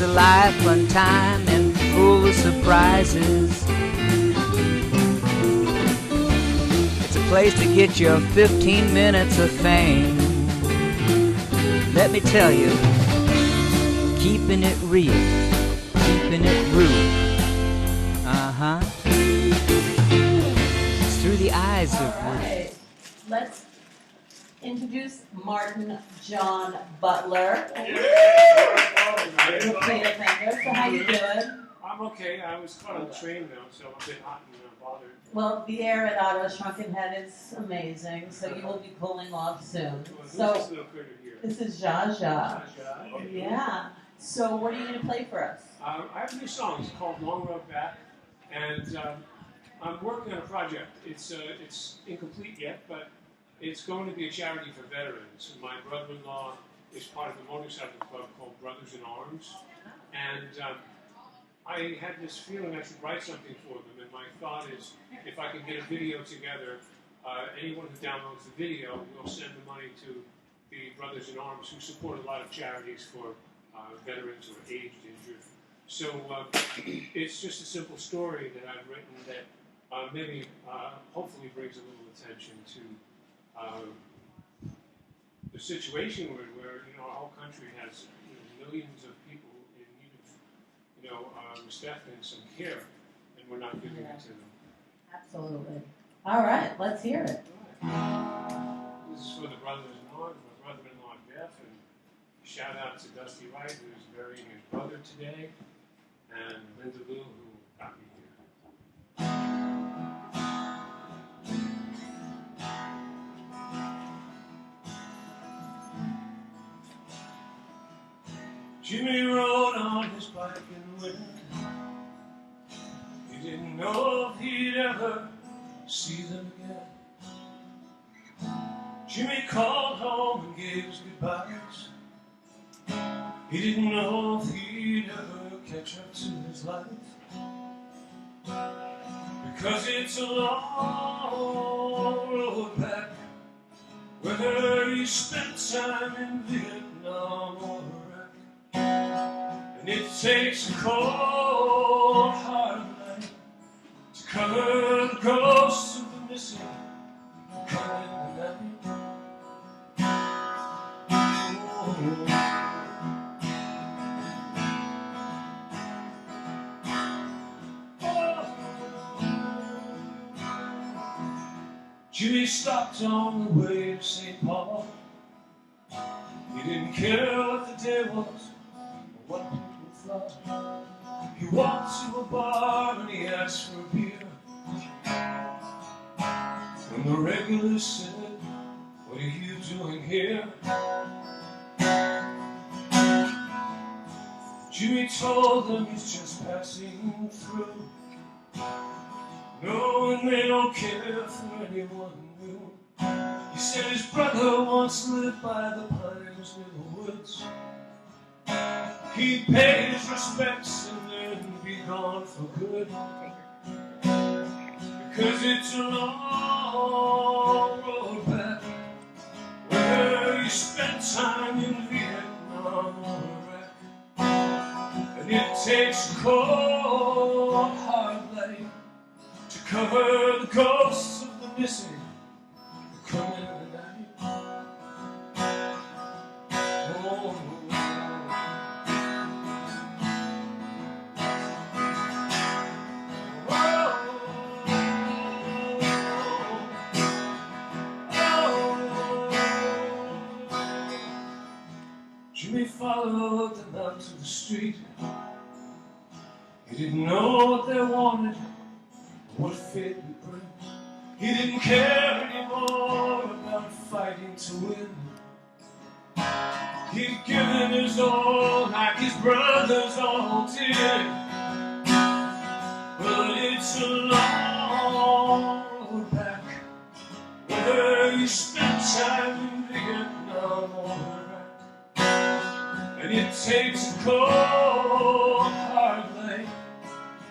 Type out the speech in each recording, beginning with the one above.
It's a life on time and full of surprises. It's a place to get your 15 minutes of fame. Let me tell you, keeping it real, keeping it rude. Uh-huh. It's through the eyes of right. Let's introduce Martin John Butler. So how you doing? I'm okay. I was caught on the train though, so I'm a bit hot and bothered. Well, the air at Ottawa Shrunken Head is amazing, so you will be cooling off soon. Well, who's this little critter here? This is Zsa Zsa. Okay. Yeah. So what are you going to play for us? I have a new song. It's called Long Road Back, and I'm working on a project. It's incomplete yet, but it's going to be a charity for veterans. My brother-in-law is part of a motorcycle club called Brothers in Arms, and I had this feeling I should write something for them, and my thought is if I can get a video together, anyone who downloads the video will send the money to the Brothers in Arms, who support a lot of charities for veterans who are aged, injured. So it's just a simple story that I've written that maybe hopefully brings a little attention to the situation where our whole country has millions of people in need of respect and some care, and we're not giving it to them. Absolutely. All right, let's hear it. This is for the Brothers in Arms, my brother-in-law Jeff, and shout out to Dusty Wright, who's burying his brother today, and Linda Lou, who got me here. Jimmy rode on his bike in winter. He didn't know if he'd ever see them again. Jimmy called home and gave his goodbyes. He didn't know if he'd ever catch up to his life. Because it's a long road back, whether you spent time in Vietnam or Iraq. And it takes a cold, hard night to cover the ghosts of the missing coming tonight. Jimmy stopped on the way to St. Paul. He didn't care what the day was or what people thought. He walked to a bar and he asked for a beer. And the regular said, "What are you doing here?" Jimmy told them he's just passing through, knowing they don't care for anyone new. He said his brother once lived by the pines near the woods. He'd pay his respects and then be gone for good. Because it's a long road back, whether you spent time in Vietnam or Iraq. And it takes a cold, hard light to cover the ghosts of the missing who come in the night. Oh. Jimmy followed them out to the street. He didn't know what they wanted, what fate would bring. He didn't care anymore about fighting to win. He'd given his all like his brothers all did. But it's a long road back, whether you spent time in Vietnam or Iraq. And it takes a cold, hard light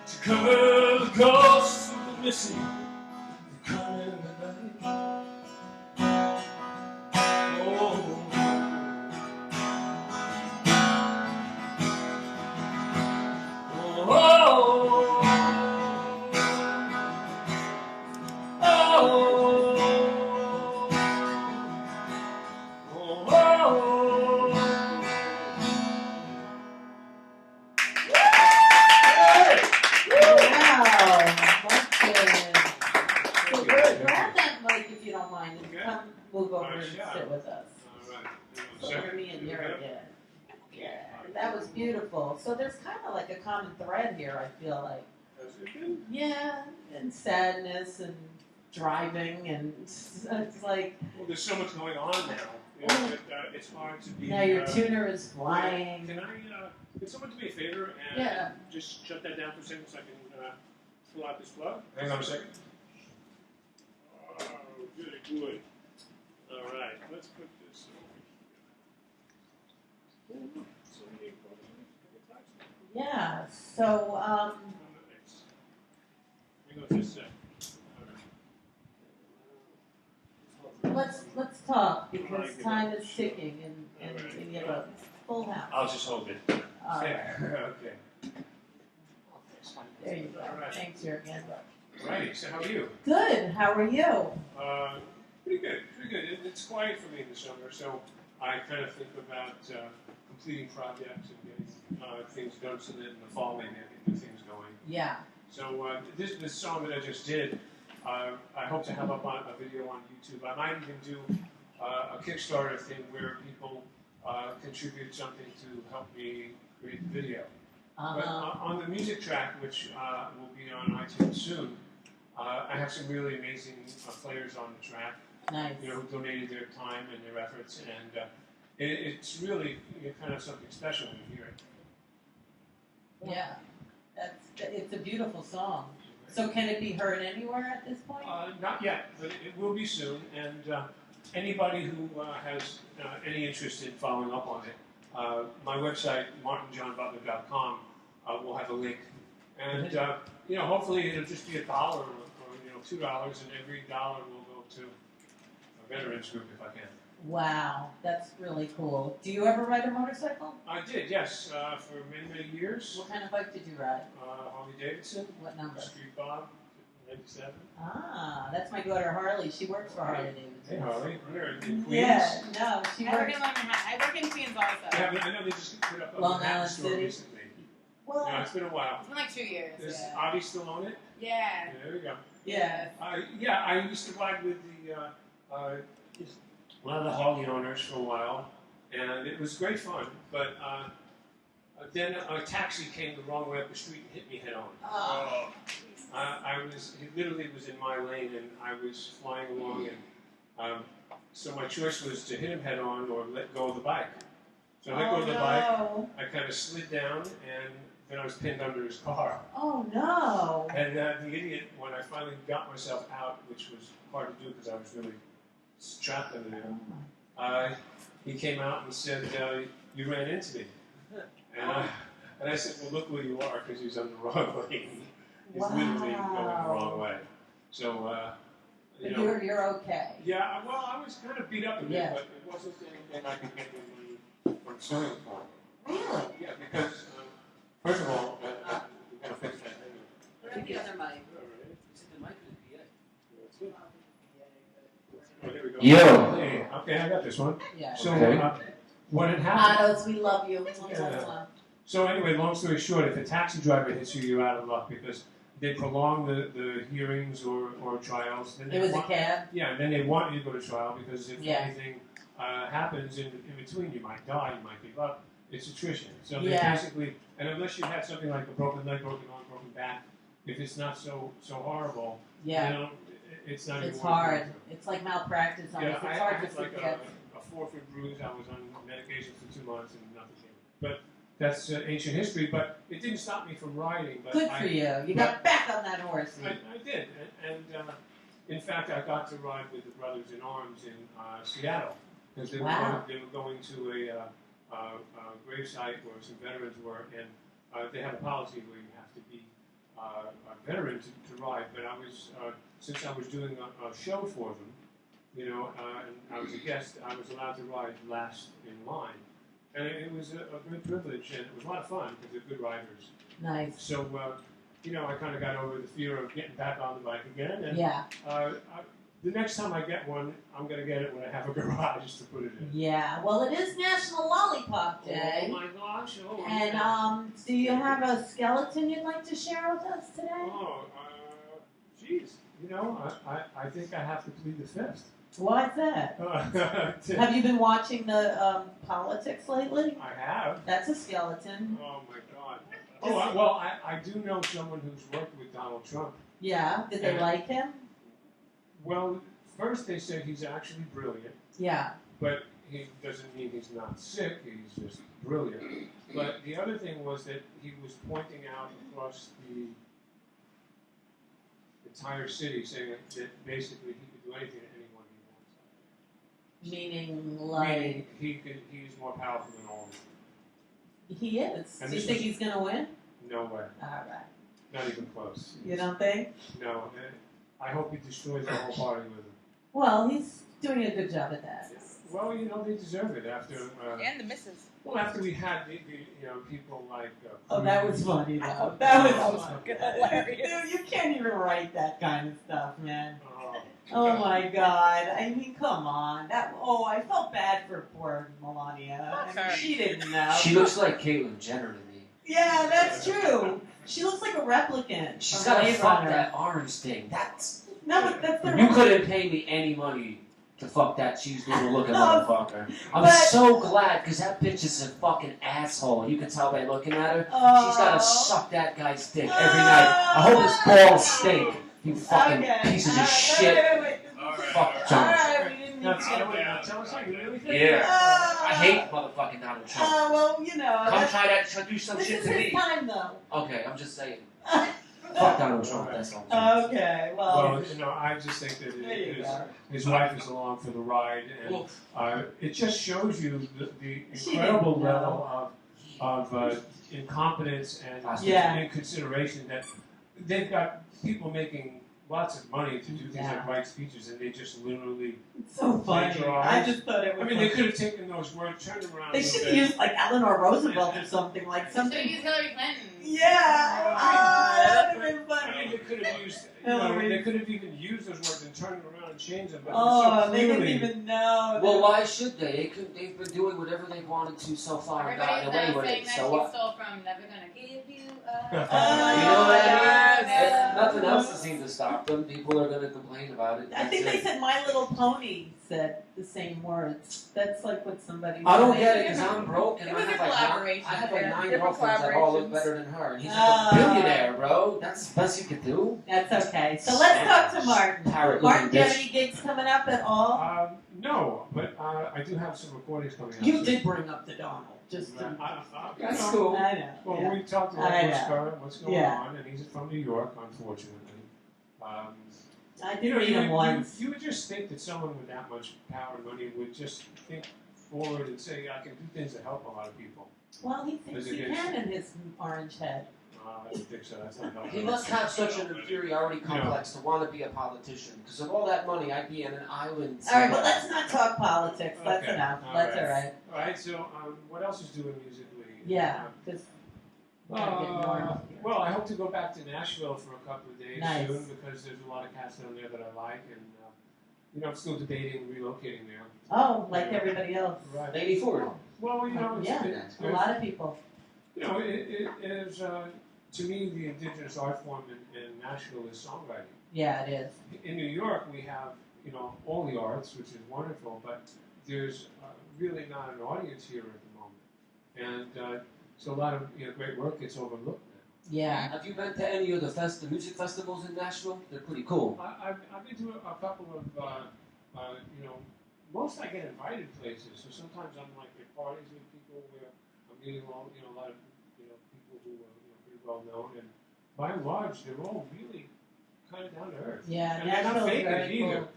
to cover the ghosts of the missing who come in the night. Oh. So grab that mic if you don't mind, and Okay. come move over and Sure. sit with us. All right. So Second? for me and You you're got it? again. Yeah, that was beautiful. So there's kind of like a common thread here, I feel like. That's good. Yeah, and sadness and driving, and it's like Well, there's so much going on now. You know, that, it's hard to be. now your tuner is flying. Can someone do me a favor and Yeah. just shut that down for a second so I can pull out this plug? Hang on a second. Oh, good, good. All right, let's put this over here. So many products. Yeah. So Hang on just a sec. All right. let's talk because time is ticking and you have a full house. I'll just hold it. All right. Okay. There you go. All right. Thanks, Jurgen. Righty, so how are you? Good. How are you? Pretty good, pretty good. It's quiet for me in the summer, so I kind of think about completing projects and getting things done so that in the fall maybe I can get things going. Yeah. So this song that I just did, I hope to have up on a video on YouTube. I might even do a Kickstarter thing where people contribute something to help me create the video. But on the music track, which will be on iTunes soon, I have some really amazing players on the track. Nice. You know, who donated their time and their efforts, and it's really kind of something special when you hear it. Yeah. It's a beautiful song. So can it be heard anywhere at this point? Not yet, but it will be soon. And anybody who has any interest in following up on it, my website, martinjohnbutler.com, will have a link. And hopefully it'll just be $1 or $2, and every dollar will go to a veterans group if I can. Wow, that's really cool. Do you ever ride a motorcycle? I did, yes, for many, many years. What kind of bike did you ride? Harley Davidson, What number? Street Bob, 97. Ah, that's my daughter Harley. She works for Harley Davidson. Hey Harley, we're in Queens. Yeah, no, she I work works. in Long Island. I work in Queens also. Yeah, I know they just put up a Long Manhattan Island store City. recently. Well, Yeah, it's been a while. It's been like 2 years. Is Yeah. Avi still on it? Yeah. Yeah, there we go. yeah. Yeah, I used to ride with one of the Harley owners for a while, and it was great fun. But then a taxi came the wrong way up the street and hit me head on. Oh. He literally was in my lane, and I was flying along, and so my choice was to hit him head on or let go of the bike. So I let go of the bike. No. I kind of slid down, and then I was pinned under his car. Oh no. And the idiot, when I finally got myself out, which was hard to do because I was really strapped under there, he came out and said, "You ran into me." And I said, "Well, look where you are," because he's on the wrong lane. He's literally going the wrong way. So, But you're okay. yeah, well, I was kind of beat up a bit, Yeah. but it wasn't anything I could get from suing for. Really? Yeah, because, first of all, we got to fix that thing. What about the other mic? All right. That's it. Oh, here we go. Yo. Hey, okay, I got this one. Yeah. So, Okay. what had happened? Ottos, we love you. Yeah. So anyway, long story short, if a taxi driver hits you, you're out of luck because they prolong the hearings or trials. Then It they was a want, cab. Yeah, and then they want you to go to trial because if Yeah. anything happens in between, you might die, you might give up. It's attrition. So they Yeah. basically, and unless you had something like a broken leg, broken arm, broken back, if it's not so horrible, Yeah. you know, it's not even It's worth hard. going through. It's like malpractice on Yeah, us. I It's hard had to like forget. a 4-foot bruise. I was on medication for 2 months and nothing came. But that's ancient history. But it didn't stop me from riding. But Good for you. You got back on that horse. I did, and in fact, I got to ride with the Brothers in Arms in Seattle because they Wow. were going to a gravesite where some veterans were, and they have a policy where you have to be a veteran to ride. But I was since I was doing a show for them, you know, and I was a guest, I was allowed to ride last in line. And it was a great privilege, and it was a lot of fun because they're good riders. Nice. So I kind of got over the fear of getting back on the bike again. And Yeah. The next time I get one, I'm going to get it when I have a garage to put it in. Yeah. Well, it is National Lollipop Oh Day. my gosh! Oh, And do you have a skeleton you'd like to share with us today? Oh, geez. I think I have to plead the fifth. Why's that? Have you been watching the politics lately? I have. That's a skeleton. Oh my God. Well, I do know someone who's worked with Donald Trump. Yeah. Did they like him? Well, first they said he's actually brilliant, Yeah. but he doesn't mean he's not sick. He's just brilliant. But the other thing was that he was pointing out across the entire city, saying that basically he could do anything to anyone he wants. Meaning like Meaning he's more powerful than all of them. he is. And Do you this think was- he's gonna win? No way. All right. Not even close. You don't think? No. I hope he destroys the whole party with him. Well, he's doing a good job at that. Well, they deserve it after. And the missus. Well, after we had the people like. Oh, that was Cruz. funny though. Oh, That was fucking hilarious. Dude, you can't even write that kind of stuff, man. Oh, Oh my God! I mean, come on. I felt bad for poor Melania. Fuck I mean, her. she didn't know. She looks like Caitlyn Jenner to me. Yeah, that's true. She looks like a replicant. She's from got to Blade fuck Runner. that orange thing. That's No, but that's the. you couldn't pay me any money to fuck that cheese doodle looking No, motherfucker. I'm but- so glad because that bitch is a fucking asshole. You can tell by looking at her. She's got to suck that guy's dick every night. I hope his balls stink. You fucking pieces of shit. Wait. Fuck All John. right, we didn't Now need tell us how you really think. Yeah. Oh. I hate motherfucking Donald Trump. Well, Come that's- try that. Try do some this shit is to his me. time, though. Okay, I'm just saying. Fuck Donald Trump. That's all. Okay, Well, I just think that There you go. his wife is along for the ride, and Oof. it just shows you the She incredible didn't know. level of incompetence and Yeah. inconsideration that they've got people making lots of money to do things Yeah. like write speeches, and they just literally. It's so funny. Plagiarized. I just thought it was. I mean, they could have taken those words, turned them around. They a should little have bit. used like Eleanor Roosevelt or something like So something. use Hillary Clinton. Yeah. That would have been I mean, funny. they could have used. Hillary. They could have even used those words and turned them around and changed them. But Oh, so they didn't clearly, even know. Well, why should they? They've been doing whatever they wanted to so far and Everybody's gotten away with saying it. that So she what? stole from Never Gonna Give You Up. You know what I mean? Yeah. Nothing else seems to stop them. People are going to complain about it. I think That's they it. said My Little Pony said the same words. That's like what somebody. I don't said. get it because I'm broke and It I was have a like collaboration, I have like yeah. 9 Different girlfriends that all look collaborations. better than her, and he's like Ah. a billionaire, bro. That's the best you could do. That's okay. So let's talk to Martin. Parrot Martin, looking do you have bitch. any gigs coming up at all? No, but I do have some recordings coming out. You did bring up the Donald, just to. That's you know, cool. I know. Well, yeah. we talked about I what's going Yeah. on, and he's from New York, unfortunately. I did meet him once. You would just think that someone with that much power and money would just think forward and say, I can do things to help a lot of people. Well, he thinks he can in his orange head. I don't think so. That's not helping. He must have such an inferiority complex to want to be a politician. Because of all that money, I'd be in an island. All right, but let's not talk politics. That's Okay, enough. all That's right. all right. All right, so what else is doing musically? Yeah, because we're gonna get normal here. Well, I hope to go back to Nashville for a couple of days Nice. soon because there's a lot of cats down there that I like, and I'm still debating relocating there. Oh, like everybody else. Right. Lady Ford. Well, Yeah, a lot of people. it is to me the indigenous art form in Nashville is songwriting. Yeah, it is. In New York, we have all the arts, which is wonderful, but there's really not an audience here at the moment, and so a lot of great work gets overlooked now. Yeah. Have you been to any of the music festivals in Nashville? They're pretty cool. I've been to a couple of most I get invited places, so sometimes I'm like at parties with people where I'm meeting a lot of people who are pretty well known, and by and large they're all really kind of down to earth. Yeah, And they're not Nashville's faking it very either. cool.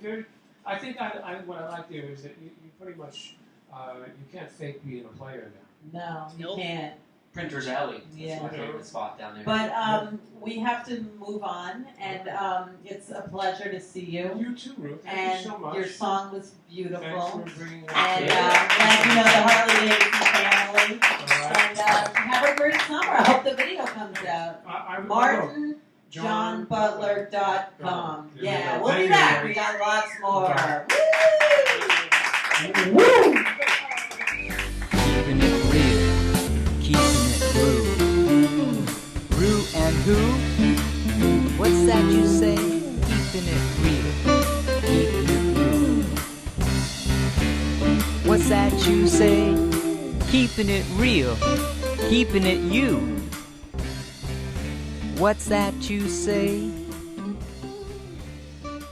They're I think what I like there is that you pretty much you can't fake being a player now. No, you Nope. can't. Printer's Alley. Yeah. That's my favorite spot down there. But we have to move on, and it's a pleasure to see you. You too, Ruth. Thank And you so much. your song was beautiful. Thanks for bringing us. And glad you know the Harley Davidson family. All right. And have a great summer. I hope the video comes out. I will. MartinJohnButler.com. There we Yeah, go. we'll Thank be you, back. Mary. We got lots more. Keeping it real, keeping it blue. Rue and who? What's that you say? Keeping it real, keeping it blue. What's that you say? Keeping it real, keeping it you. What's that you say?